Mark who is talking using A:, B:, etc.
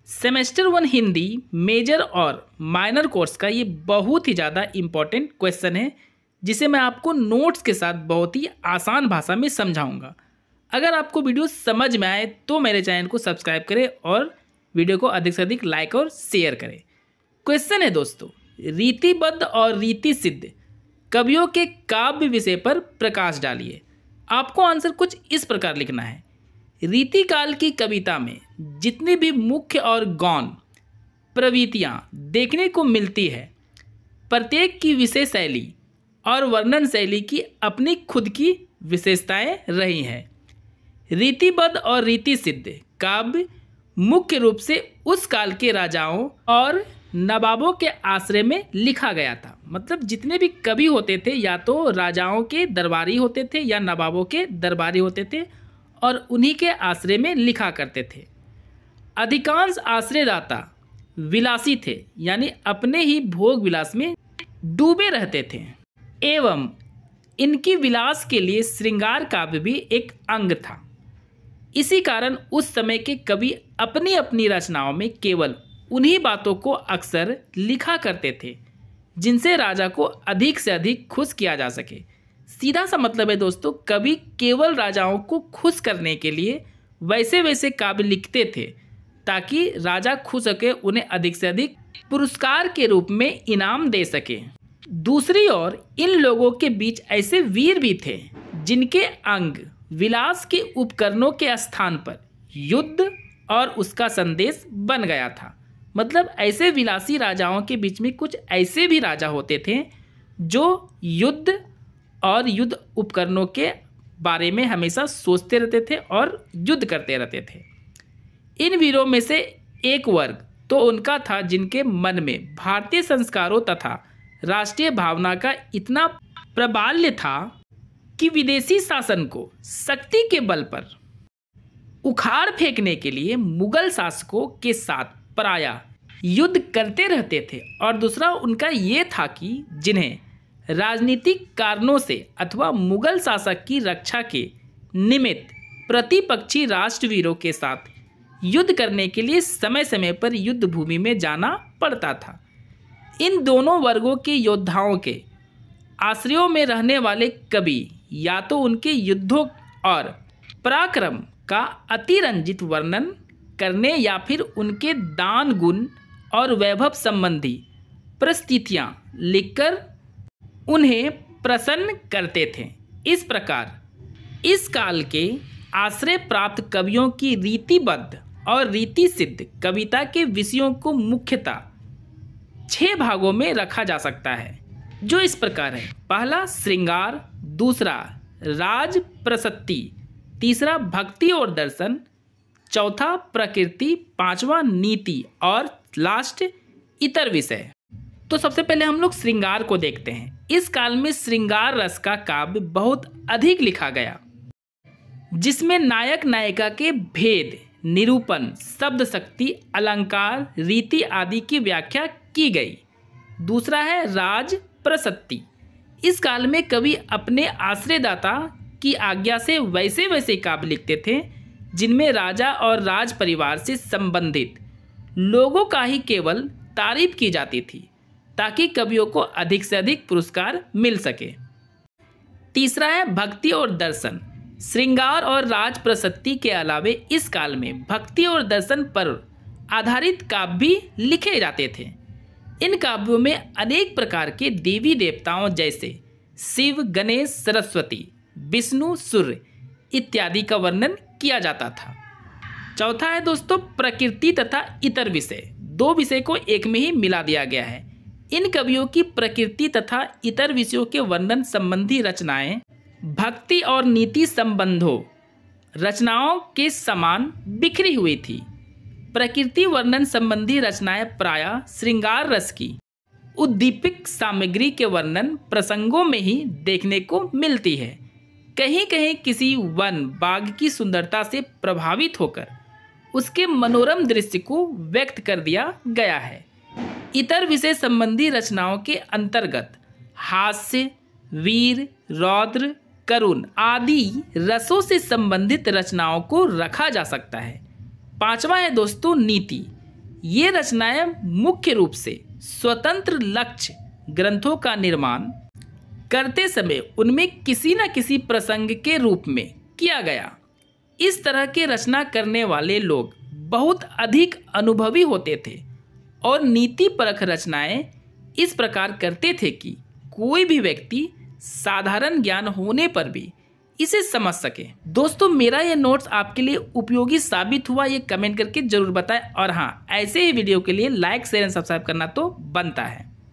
A: Semester 1 Hindi major और minor course का ये बहुत ही ज़्यादा इम्पॉर्टेंट क्वेश्चन है, जिसे मैं आपको नोट्स के साथ बहुत ही आसान भाषा में समझाऊंगा। अगर आपको वीडियो समझ में आए तो मेरे चैनल को सब्सक्राइब करें और वीडियो को अधिक से अधिक लाइक और शेयर करें। क्वेश्चन है दोस्तों, रीतिबद्ध और रीति सिद्ध कवियों के काव्य विषय पर प्रकाश डालिए। आपको आंसर कुछ इस प्रकार लिखना है। रीतिकाल की कविता में जितनी भी मुख्य और गौण प्रवृत्तियाँ देखने को मिलती है, प्रत्येक की विषय शैली और वर्णन शैली की अपनी खुद की विशेषताएं रही हैं। रीतिबद्ध और रीति सिद्ध काव्य मुख्य रूप से उस काल के राजाओं और नवाबों के आश्रय में लिखा गया था। मतलब जितने भी कवि होते थे या तो राजाओं के दरबारी होते थे या नवाबों के दरबारी होते थे और उन्हीं के आश्रय में लिखा करते थे। अधिकांश आश्रयदाता विलासी थे, यानी अपने ही भोग विलास में डूबे रहते थे एवं इनकी विलास के लिए श्रृंगार काव्य भी एक अंग था। इसी कारण उस समय के कवि अपनी अपनी रचनाओं में केवल उन्हीं बातों को अक्सर लिखा करते थे जिनसे राजा को अधिक से अधिक खुश किया जा सके। सीधा सा मतलब है दोस्तों, कवि केवल राजाओं को खुश करने के लिए वैसे वैसे काव्य लिखते थे ताकि राजा खुश होकर उन्हें अधिक से अधिक पुरस्कार के रूप में इनाम दे सके। दूसरी ओर इन लोगों के बीच ऐसे वीर भी थे जिनके अंग विलास के उपकरणों के स्थान पर युद्ध और उसका संदेश बन गया था। मतलब ऐसे विलासी राजाओं के बीच में कुछ ऐसे भी राजा होते थे जो युद्ध और युद्ध उपकरणों के बारे में हमेशा सोचते रहते थे और युद्ध करते रहते थे। इन वीरों में से एक वर्ग तो उनका था जिनके मन में भारतीय संस्कारों तथा राष्ट्रीय भावना का इतना प्राबल्य था कि विदेशी शासन को शक्ति के बल पर उखाड़ फेंकने के लिए मुगल शासकों के साथ प्रायः युद्ध करते रहते थे। और दूसरा उनका ये था कि जिन्हें राजनीतिक कारणों से अथवा मुगल शासक की रक्षा के निमित्त प्रतिपक्षी राष्ट्रवीरों के साथ युद्ध करने के लिए समय समय पर युद्ध भूमि में जाना पड़ता था। इन दोनों वर्गों के योद्धाओं के आश्रयों में रहने वाले कवि या तो उनके युद्धों और पराक्रम का अतिरंजित वर्णन करने या फिर उनके दान गुण और वैभव संबंधी परिस्थितियाँ लिखकर उन्हें प्रसन्न करते थे। इस प्रकार इस काल के आश्रय प्राप्त कवियों की रीतिबद्ध और रीति सिद्ध कविता के विषयों को मुख्यतः 6 भागों में रखा जा सकता है, जो इस प्रकार है। पहला श्रृंगार, दूसरा राज प्रशस्ति, तीसरा भक्ति और दर्शन, चौथा प्रकृति, पांचवा नीति और लास्ट इतर विषय। तो सबसे पहले हम लोग श्रृंगार को देखते हैं। इस काल में श्रृंगार रस का काव्य बहुत अधिक लिखा गया, जिसमें नायक नायिका के भेद निरूपण, शब्द शक्ति, अलंकार, रीति आदि की व्याख्या की गई। दूसरा है राज प्रशस्ति। इस काल में कवि अपने आश्रयदाता की आज्ञा से वैसे वैसे काव्य लिखते थे जिनमें राजा और राज परिवार से संबंधित लोगों का ही केवल तारीफ की जाती थी ताकि कवियों को अधिक से अधिक पुरस्कार मिल सके। तीसरा है भक्ति और दर्शन। श्रृंगार और राज प्रशस्ति के अलावे इस काल में भक्ति और दर्शन पर आधारित काव्य भी लिखे जाते थे। इन काव्यों में अनेक प्रकार के देवी देवताओं जैसे शिव, गणेश, सरस्वती, विष्णु, सूर्य इत्यादि का वर्णन किया जाता था। चौथा है दोस्तों प्रकृति तथा इतर विषय। 2 विषय को एक में ही मिला दिया गया है। इन कवियों की प्रकृति तथा इतर विषयों के वर्णन संबंधी रचनाएं भक्ति और नीति संबंधों रचनाओं के समान बिखरी हुई थी। प्रकृति वर्णन संबंधी रचनाएं प्रायः श्रृंगार रस की उद्दीपक सामग्री के वर्णन प्रसंगों में ही देखने को मिलती है। कहीं कहीं किसी वन बाग की सुंदरता से प्रभावित होकर उसके मनोरम दृश्य को व्यक्त कर दिया गया है। इतर विषय संबंधी रचनाओं के अंतर्गत हास्य, वीर, रौद्र, करुण आदि रसों से संबंधित रचनाओं को रखा जा सकता है। 5वां है दोस्तों नीति। ये रचनाएं मुख्य रूप से स्वतंत्र लक्ष्य ग्रंथों का निर्माण करते समय उनमें किसी न किसी प्रसंग के रूप में किया गया। इस तरह के रचना करने वाले लोग बहुत अधिक अनुभवी होते थे और नीतिपरक रचनाएं इस प्रकार करते थे कि कोई भी व्यक्ति साधारण ज्ञान होने पर भी इसे समझ सके। दोस्तों, मेरा ये नोट्स आपके लिए उपयोगी साबित हुआ ये कमेंट करके जरूर बताएं और हाँ, ऐसे ही वीडियो के लिए लाइक शेयर एंड सब्सक्राइब करना तो बनता है।